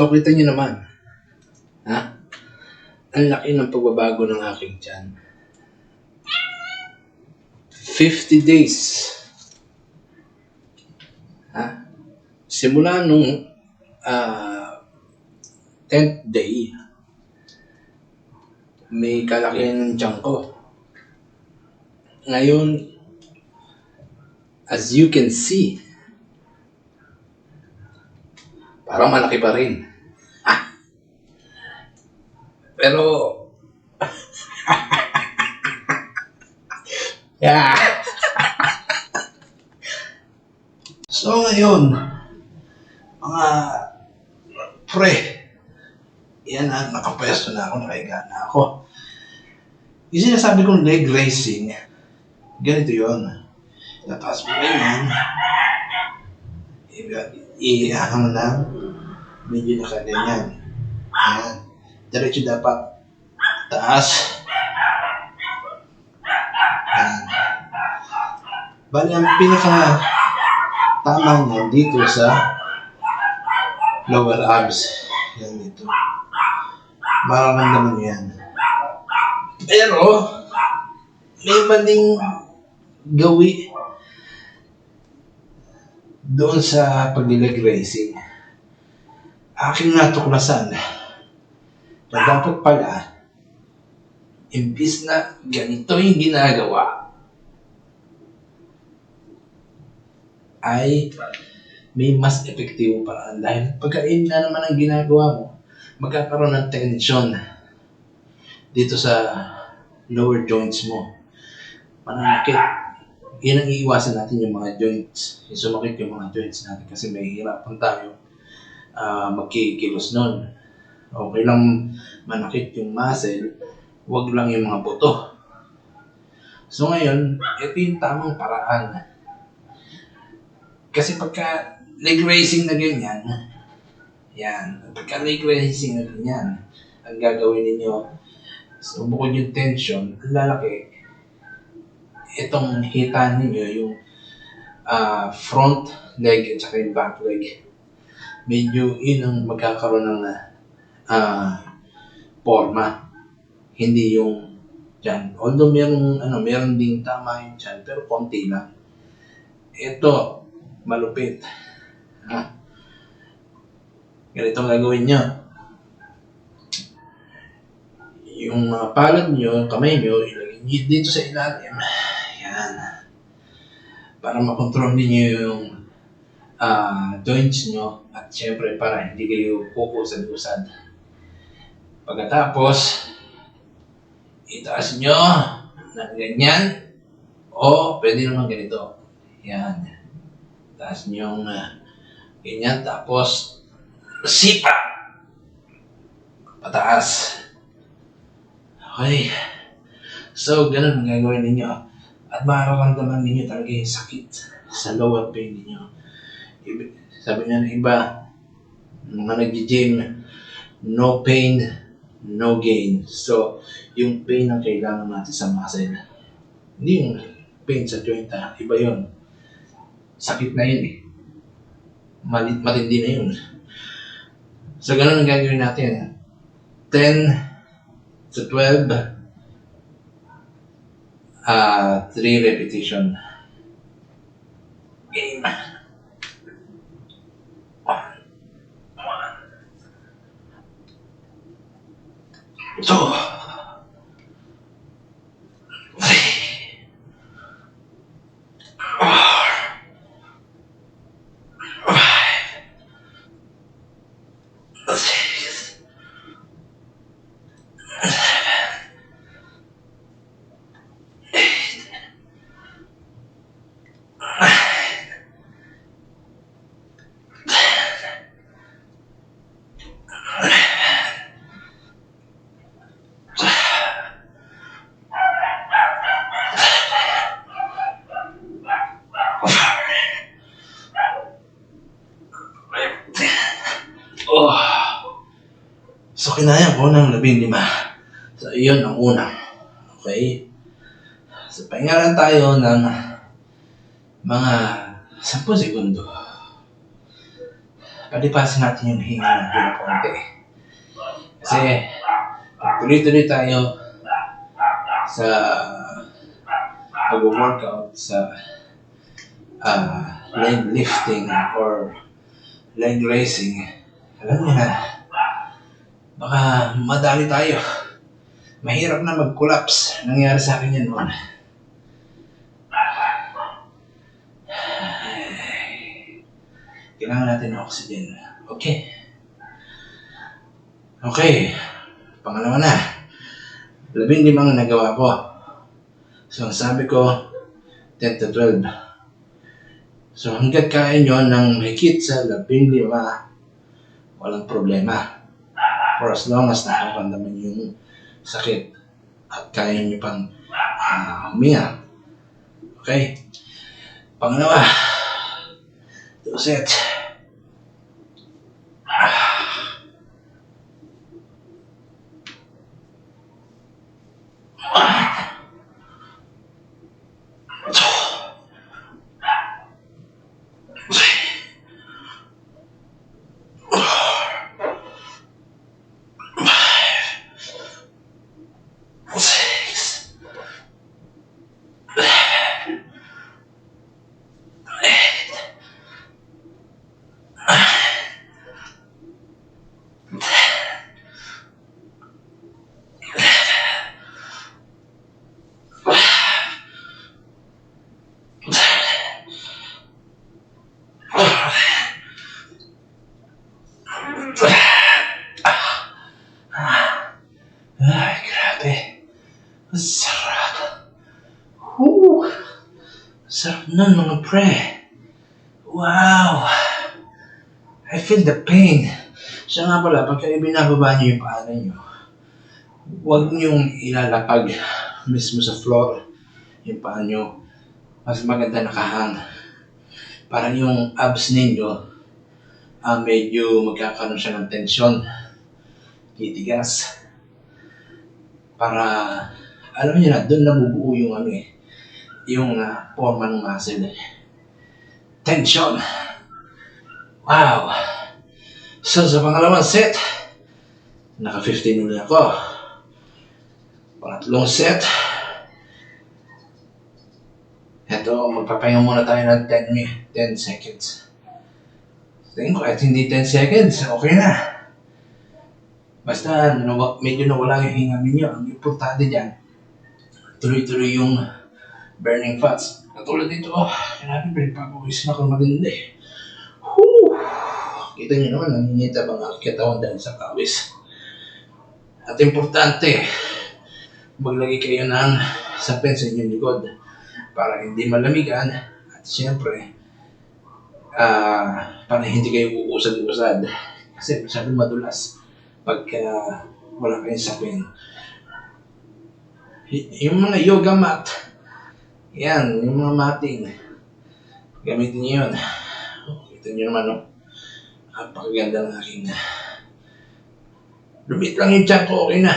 So, kita nyo naman, ha? Ang laki ng pagbabago ng aking tiyan. 50 days. Ha? Simula nung 10th day, may kalakihan ng tiyan ko. Ngayon, as you can see, parang malaki pa rin. Pero, yeah. So ngayon, mga pre, yan na, nakapwesto na ako, nakahiga na ako. Yung sinasabi kong leg raising, ganito yun. Tapos mo ganyan, ihahang lang, medyo nakaganyan. Ayan. Diretso dapat taas. Ayan. Bali, ang pinaka tama niya dito sa lower abs. Yan dito. Mararamdaman niyo yan. Pero, may maling gawi doon sa pag-leg racing. Aking natuklasan na dapat pala, imbis na ganito yung ginagawa, ay may mas epektibo paraan. Dahil pagkain na naman ang ginagawa mo, magkakaroon ng tension dito sa lower joints mo. Mananakit. Yan ang iiwasan natin, yung mga joints. Yung sumakit yung mga joints natin kasi may hirapan tayo magkikilos nun. Okay lang manakit yung muscle, wag lang yung mga buto. So ngayon, ito yung tamang paraan. Kasi pagka leg raising na ganyan, yan, pagka leg raising na ganyan, ang gagawin ninyo, so bukod yung tension, ang lalaki, itong hitaan ninyo, yung front leg at saka yung back leg, medyo yun ang magkakaroon ng forma, hindi yung tiyan. Although meron ding tama yung tiyan, pero konti lang. Ito, malupit. Ha? Ganito ang gagawin nyo. Yung palad nyo, kamay nyo, ilagay nyo dito sa ilalim. Yan. Para makontrol niyo yung joints nyo at syempre para hindi kayo kukusad-usad. Pagkatapos, itaas nyo ng ganyan o pwede naman ganito. Yan. Itaas nyo ng ganyan tapos sipa. Pataas. Okay. So, ganun ang gagawin ninyo. At mararamdaman ninyo talaga yung sakit sa lower pain ninyo. Sabi nga ng iba, mga nag-gym, no pain, no gain. So, yung pain ang kailangan natin sa muscle. Hindi yung pain sa joint, iba yun. Sakit na yun eh. Matindi na yun. So, ganun ang gagawin natin. 10 to 12, 3 repetition. Game. 1, 2, 5. So, kinaya ko ng 15. So, iyon ang una. Okay? So, pahinga lang tayo ng mga 10 segundo. palipasin natin yung hinga natin na konti. Kasi, tuloy-tuloy tayo sa pag-workout, sa leg lifting or leg raising. Alam niyo na, baka madali tayo. Mahirap na mag-collapse. Nangyari sa akin yan noon. Kailangan natin ng oxygen. Okay. Pangalawa na. 15 nagawa ko. So, ang sabi ko, 10 to 12. So, hanggat kaya nyo ng mahigit sa 15, walang problema. For as long as nakakamdaman yung sakit at kaya nyo pang huminga. Okay? Pangalawa, 2 set. Ay, grabe. Sarap. Sarap nun mga pre. Wow. I feel the pain. Siya nga pala, pagka ibinababa niyo yung paa niyo, huwag niyong ilalapag mismo sa floor yung paa niyo. Mas maganda nakahang. Parang yung abs ninyo, medyo magkakaroon siya ng tensyon. Titigas. Para, alam niyo na, doon nabubuo yung yung forma ng muscle. Tension. Wow. So, sa pangalawang set, naka 15 ulit ako. Pangatlong set, eto, magpapahinga muna tayo ng 10 seconds. Tingin ko, kahit hindi 10 seconds, okay na. Basta, medyo nawala yung hinga ninyo. Ang importante dyan, tuloy-tuloy yung burning fats. Katulad dito, grabe, pinagpapawisin ako maganda. Kita nyo naman, nangingitab ang katawan dahil sa pawis. At importante, maglagay kayo ng sapin sa inyong likod para hindi malamigan at siyempre, para hindi kayo uusad-usad. Kasi masyadong madulas pagka wala kayong sapin. Yung mga yoga mat, yan, yung mga matting, gamitin nyo yun. Kita nyo naman, napakaganda ng aking lumit lang yung tiyan ko, okay na.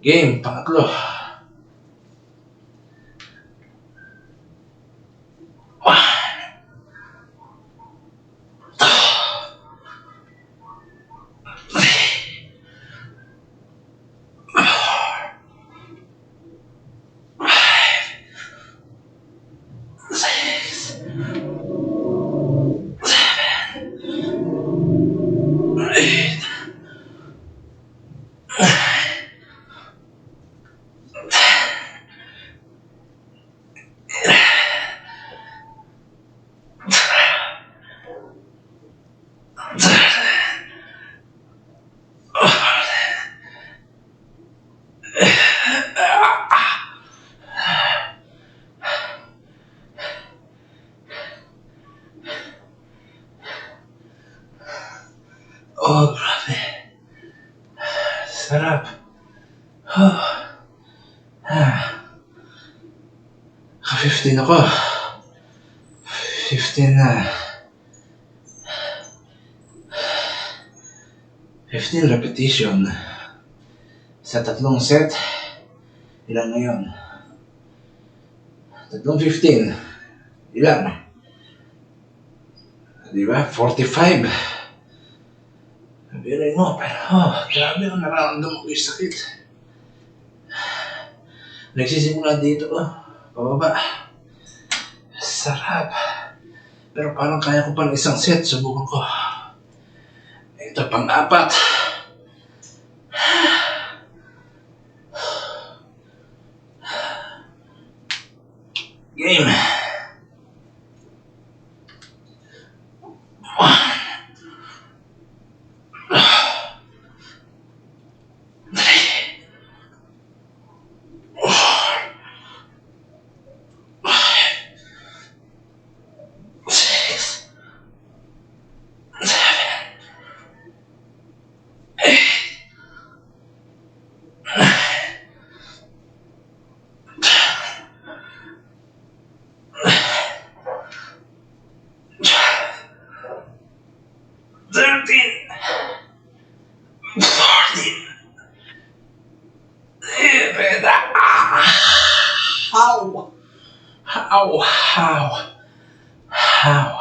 Game, pangatlo. Oh, grabe. Sarap. 15 ako. 15 na. 15 repetition. Sa tatlong set, ilan na yun? Tatlong 15. Ilan? Di ba? 45. Sabihin mo, pero grabe ang nararamdaman ko yung sakit. Nagsisimula dito, pababa. Sarap. Pero parang kaya ko pa ng isang set, subukan ko. Ito, pang-apat. Game. How? How? How? How?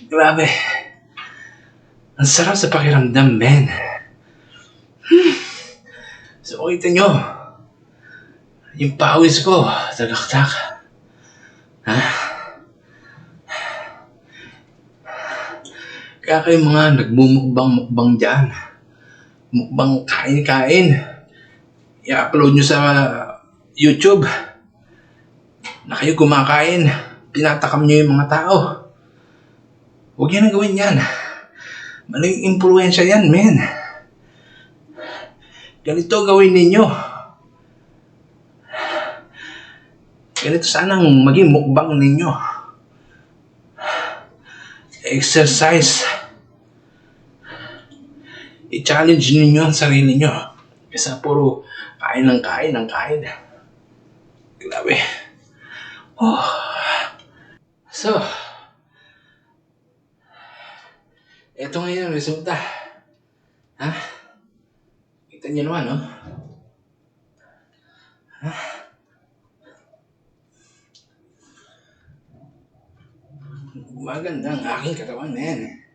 Grabe. Ang sarap sa pakiramdam, men. So, kita nyo. Yung pawis ko, tagaktak. Ha? Kaya kayo mga nagmumukbang-mukbang dyan. Mukbang kain-kain. I-upload nyo sa YouTube. Na kayo kumakain. Tinatakam nyo yung mga tao. Huwag yan ang gawin yan. Maling impluensya yan, men. Ganito gawin ninyo. Ganito sanang maging mukbang ninyo. Exercise. I-challenge ninyo ang sarili nyo. Kesa puro kain ng kain ng kain. Grabe. Oh. So, ito ngayon ang resulta. Ha? Kita niyo naman, no? Ha? Maganda ang aking katawan, men.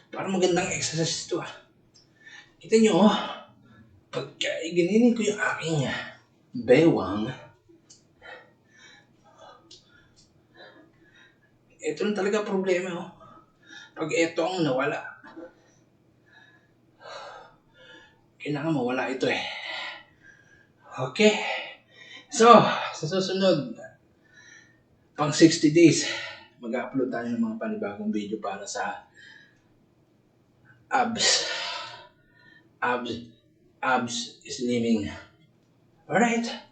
Parang magandang exercise ito, Kita nyo, pagka gininin ko yung aking bewang, ito lang talaga problema, Pag ito ang nawala, kailangan mawala ito Okay. So, sa susunod, pang 60 days, mag-upload tayo ng mga panibagong video para sa abs slimming. Alright.